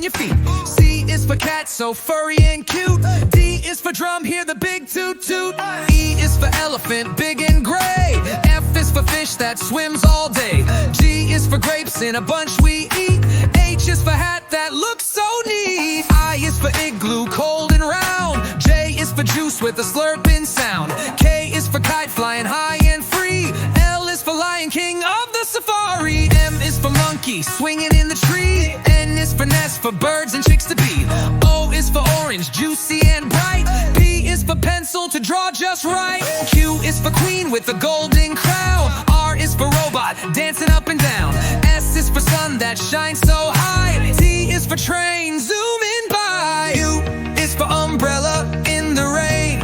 your feet. C is for cat, so furry and cute. D is for drum, hear the big toot toot. E is for elephant, big and gray. F is for fish that swims all day. G is for grapes in a bunch we eat. H is for hat that looks so neat. I is for igloo, cold and round. J is for juice with a slurping sound. K is for kite flying high and free. L is for lion, king of the safari. M is for monkey, swinging in the tree. N is for nest, for birds and chicks to be. O is for orange, juicy and bright. P is for pencil to draw just right. Q is for queen with a golden crown. R is for robot, dancing up and down. S is for sun that shines so high. T is for train, zooming by. U is for umbrella in the rain.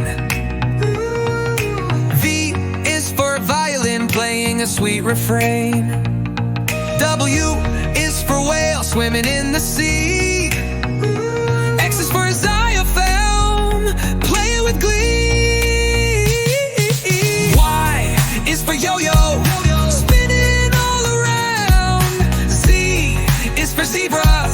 V is for violin, playing a sweet refrain. W is for whale, swimming in the sea. X is for xylophone, playing with glee. Y is for yo-yo, spinning all around. Z is for zebra,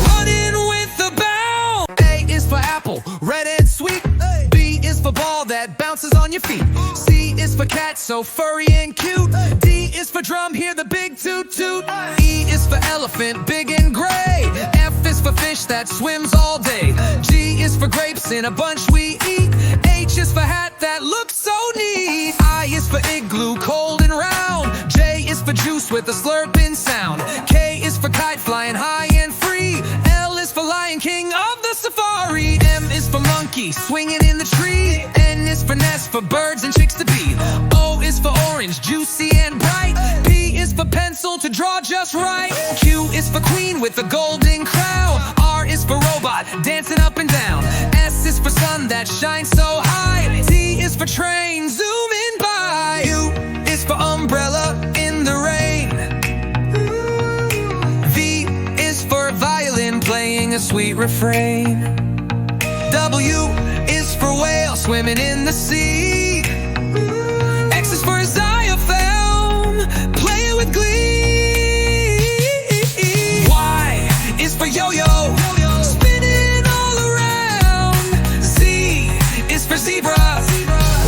running with a bound. A is for apple, red and sweet. B is for ball that bounces on your feet. C is for cat, so furry and cute. D is for drum, hear the big toot toot. E is for elephant, big and gray. F is for fish that swims all day. G is for grapes in a bunch we eat. H is for hat that looks so neat. I is for igloo, cold and round. J is for juice with a slurping sound. K is for kite flying high and free. L is for lion, king of the safari. M is for monkey, swinging in the tree. N is for nest, for birds and chicks to be. O is for orange, juicy and bright. P is for pencil to draw just right. Q is for queen with a golden crown. R is for robot, dancing up and down. S is for sun that shines so high. T is for train, zooming by. U is for umbrella in the rain. V is for violin, playing a sweet refrain. W is for whale, swimming in the sea. X is for xylophone, playing with glee. Y is for yo-yo, spinning all around. Z is for zebra,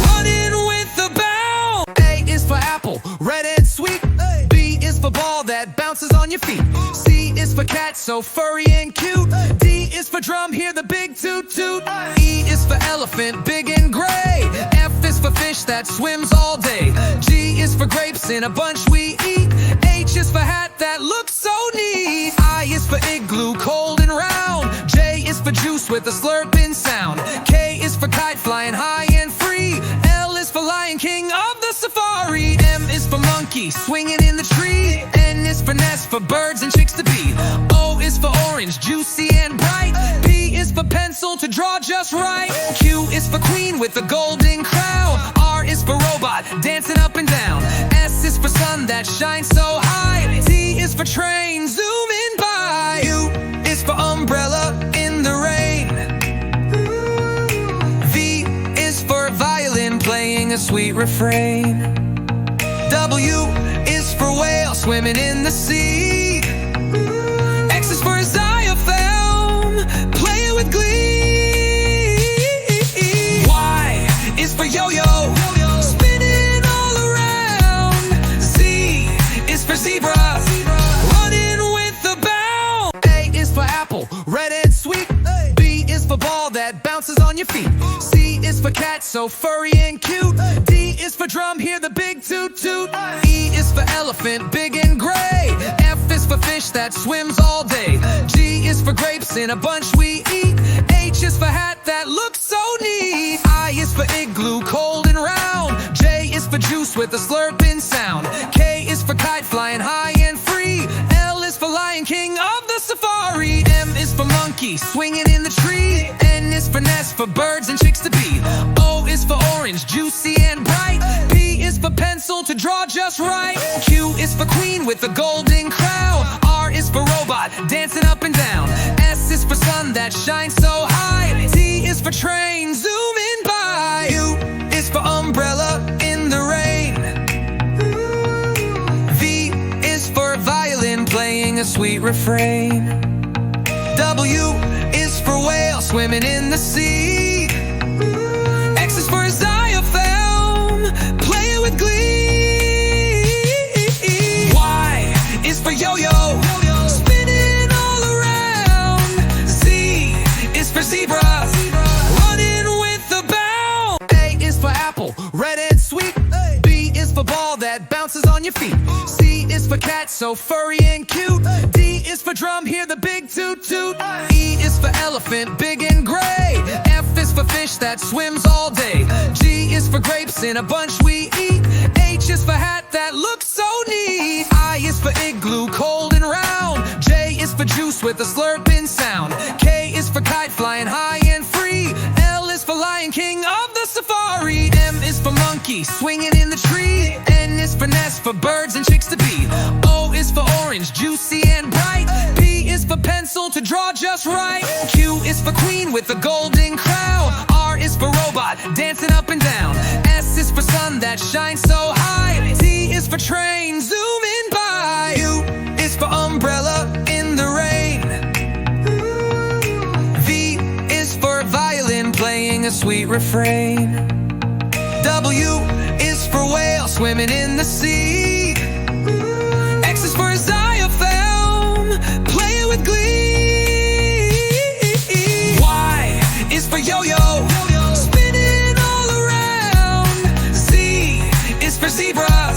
running with a bound. A is for apple, red and sweet. B is for ball that bounces on your feet. C is for cat, so furry and cute. D is for drum, hear the big toot toot. E is for elephant, big and gray. F is for fish that swims all day. G is for grapes in a bunch we eat. H is for hat that looks so neat. I is for igloo, cold and round. J is for juice with a slurping sound. K is for kite flying high and free. L is for lion, king of the safari. M is for monkey, swinging in the tree. N is for nest, for birds and chicks to be. O is for orange, juicy and bright. P is for pencil to draw just right. Q is for queen with a golden crown. R is for robot, dancing up and down. S is for sun that shines so high. T is for train, zooming by. U is for umbrella in the rain. V is for violin, playing a sweet refrain. W is for whale, swimming in the sea. X is for xylophone, playing with glee. Y is for yo-yo, spinning all around. Z is for zebra, running with a bound. A is for apple, red and sweet. B is for ball that bounces on your feet. C is for cat, so furry and cute. D is for drum, hear the big toot toot. E is for elephant, big and gray. F is for fish that swims all day. G is for grapes in a bunch we eat. H is for hat that looks so neat. I is for igloo, cold and round. J is for juice with a slurping sound. K is for kite flying high and free. L is for lion, king of the safari. M is for monkey, swinging in the tree. N is for nest, for birds and chicks to be. O is for orange, juicy and bright. P is for pencil to draw just right. Q is for queen with a golden crown. R is for robot, dancing up and down. S is for sun that shines so high. T is for train, zooming by. U is for umbrella in the rain. V is for violin, playing a sweet refrain. W is for whale swimming in the sea. X is for xylophone, playing with glee. Y is for yo-yo, spinning all around. Z is for zebra, running with a bound. A is for apple, red and sweet. B is for ball that bounces on your feet. C is for cat, so furry and cute. D is for drum, hear the big toot toot. E is for elephant, big and gray. F is for fish that swims all day. G is for grapes in a bunch we eat. H is for hat that looks so neat. I is for igloo, cold and round. J is for juice with a slurping sound. K is for kite flying high and free. L is for lion, king of the safari. M is for monkey, swinging in the tree. N is for nest, for birds and chicks to be. O is for orange, juicy and bright. P is for pencil to draw just right. Q is for queen with a golden crown. R is for robot, dancing up and down. S is for sun that shines so high. T is for train, zooming by. U is for umbrella in the rain. V is for violin playing a sweet refrain. W is for whale swimming in the sea. X is for xylophone, playing with glee. Y is for yo-yo, spinning all around. Z is for zebra,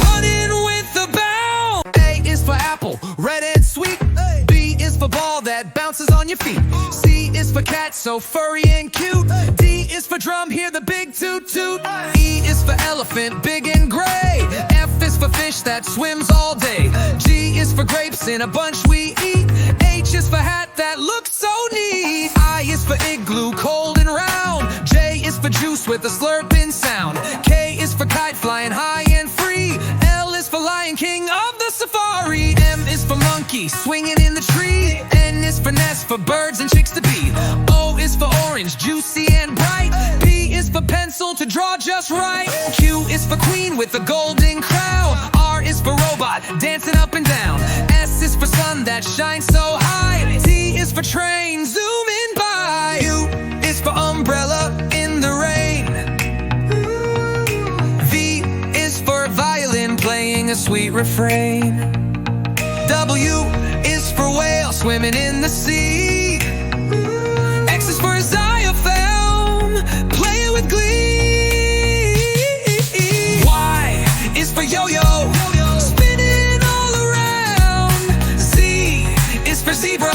running with a bound. A is for apple, red and sweet. B is for ball that bounces on your feet. C is for cat, so furry and cute. D is for drum, hear the big toot toot. E is for elephant, big and gray. F is for fish that swims all day. G is for grapes in a bunch we eat. H is for hat that looks so neat. I is for igloo, cold and round. J is for juice with a slurping sound. K is for kite flying high and free. L is for lion, king of the safari. M is for monkey, swinging in the tree. N is for nest, for birds and chicks to be. O is for orange, juicy and bright. P is for pencil to draw just right. Q is for queen with a golden crown. R is for robot, dancing up and down. S is for sun that shines so high. T is for train, zooming by. U is for umbrella in the rain. V is for violin playing a sweet refrain. W is for whale swimming in the sea. X is for xylophone, playing with glee. Y is for yo-yo, spinning all around. Z is for zebra,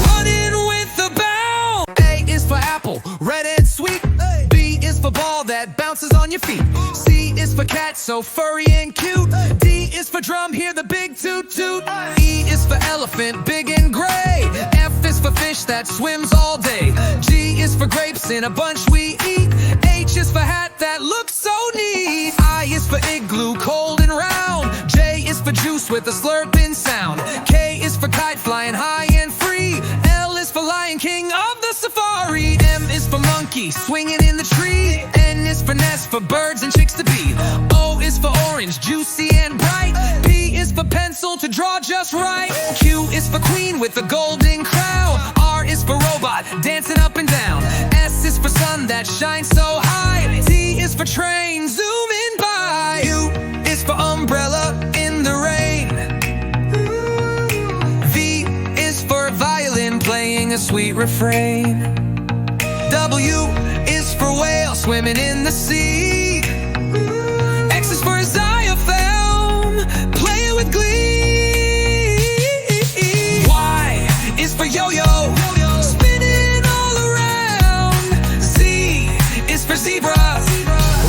running with a bound. A is for apple, red and sweet. B is for ball that bounces on your feet. C is for cat, so furry and cute. D is for drum, hear the big toot toot. E is for elephant, big and gray. F is for fish that swims all day. G is for grapes in a bunch we eat. H is for hat that looks so neat. I is for igloo, cold and round. J is for juice with a slurping sound. K is for kite flying high and free. L is for lion, king of the safari. M is for monkey, swinging in the tree. N is for nest, for birds and chicks to be. O is for orange, juicy and bright. P is for pencil to draw just right. Q is for queen with a golden crown. R is for robot, dancing up and down. S is for sun that shines so high. T is for train, zooming by. U is for umbrella in the rain. V is for violin playing a sweet refrain. W is for whale swimming in the sea. X is for xylophone, playing with glee. Y is for yo-yo, spinning all around. Z is for zebra,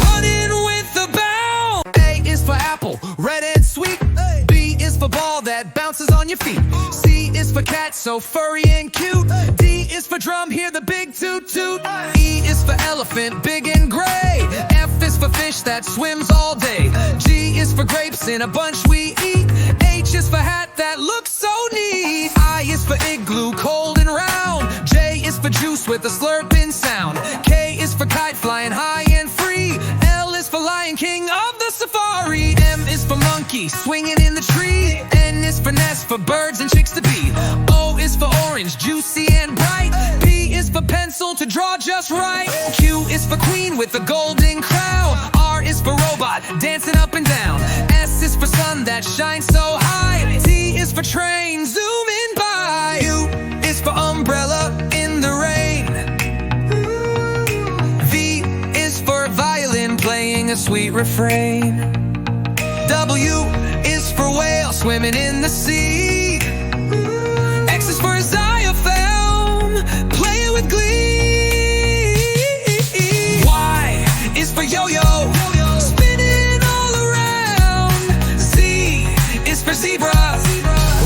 running with a bound. A is for apple, red and sweet. B is for ball that bounces on your feet. C is for cat, so furry and cute. D is for drum, hear the big toot toot. E is for elephant, big and gray. F is for fish that swims all day. G is for grapes in a bunch we eat. H is for hat that looks so neat. I is for igloo, cold and round. J is for juice with a slurping sound. K is for kite flying high and free. L is for lion, king of the safari. M is for monkey, swinging in the tree. N is for nest, for birds and chicks to be. O is for orange, juicy and bright. P is for pencil to draw just right. Q is for queen with a golden crown. R is for robot, dancing up and down. S is for sun that shines so high. T is for train, zooming by. U is for umbrella in the rain. V is for violin playing a sweet refrain. W is for whale swimming in the sea. X is for xylophone playing with glee. Y is for yo-yo spinning all around. Z is for zebra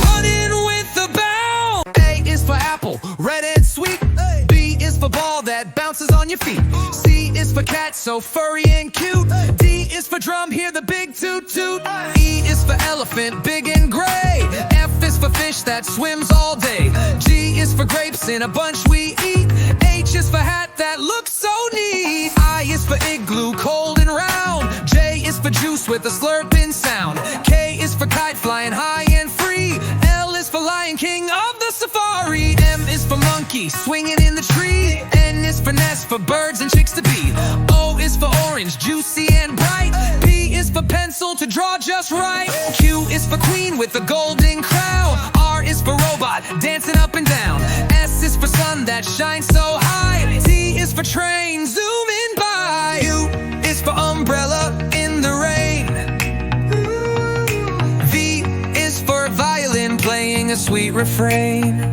running with a bound. A is for apple, red and sweet. B is for ball that bounces on your feet. C is for cat, so furry and cute. D is for drum, hear the big toot toot. E is for elephant, big and gray. F is for fish that swims all day. G is for grapes in a bunch we eat. H is for hat that looks so neat. I is for igloo, cold and round. J is for juice with a slurping sound. K is for kite flying high and free. L is for lion, king of the safari. M is for monkey, swinging in the tree. N is for nest, for birds and chicks to be. O is for orange, juicy and bright. P is for pencil to draw just right. Q is for queen with a golden crown. R is for robot, dancing up and down. S is for sun that shines so high. T is for train, zooming by. U is for umbrella in the rain. V is for violin playing a sweet refrain.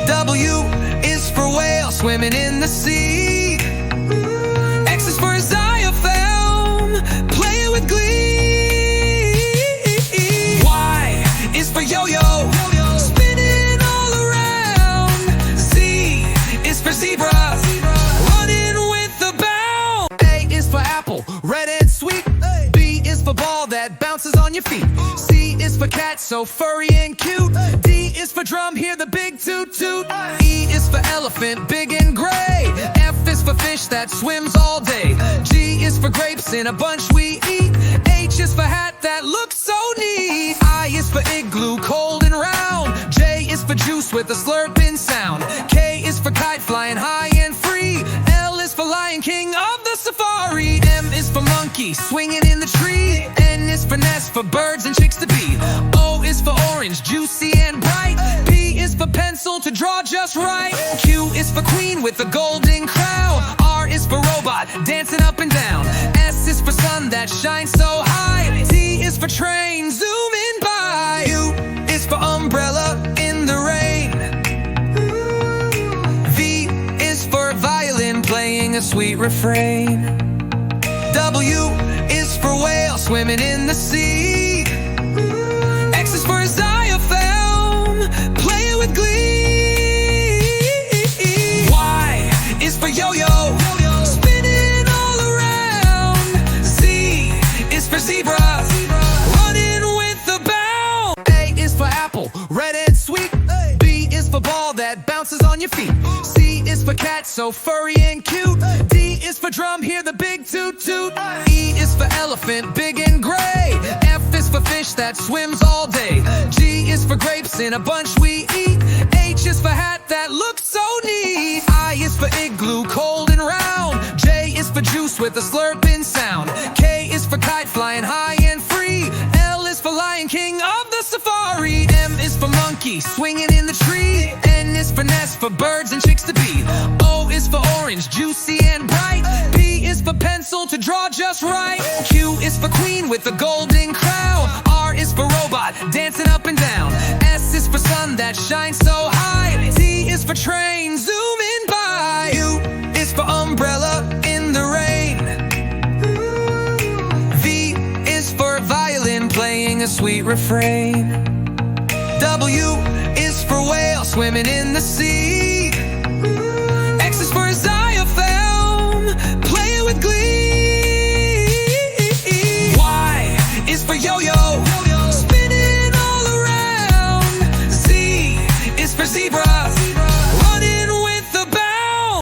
W is for whale swimming in the sea. X is for xylophone playing with glee. Y is for yo-yo spinning all around. Z is for zebra running with a bound. A is for apple, red and sweet. B is for ball that bounces on your feet. C is for cat, so furry and cute. D is for drum, hear the big toot toot. E is for elephant, big and gray. F is for fish that swims all day. G is for grapes in a bunch we eat. H is for hat that looks so neat. I is for igloo, cold and round. J is for juice with a slurping sound. K is for kite flying high and free. L is for lion, king of the safari. M is for monkey, swinging in the tree. N is for nest, for birds and chicks to be. O is for orange, juicy and bright. P is for pencil to draw just right. Q is for queen with a golden crown. R is for robot, dancing up and down. S is for sun that shines so high. T is for train, zooming by. U is for umbrella in the rain. V is for violin playing a sweet refrain. W is for whale swimming in the sea. X is for xylophone playing with glee. Y is for yo-yo spinning all around. Z is for zebra running with a bound. A is for apple, red and sweet. B is for ball that bounces on your feet. C is for cat, so furry and cute. D is for drum, hear the big toot toot. E is for elephant, big and gray. F is for fish that swims all day. G is for grapes in a bunch we eat. H is for hat that looks so neat. I is for igloo, cold and round. J is for juice with a slurping sound. K is for kite flying high and free. L is for lion, king of the safari. M is for monkey, swinging in the tree. N is for nest, for birds and chicks to be. O is for orange, juicy and bright. P is for pencil to draw just right. Q is for queen with a golden crown. R is for robot, dancing up and down. S is for sun that shines so high. T is for train, zooming by. U is for umbrella in the rain. V is for violin playing a sweet refrain. W is for whale swimming in the sea.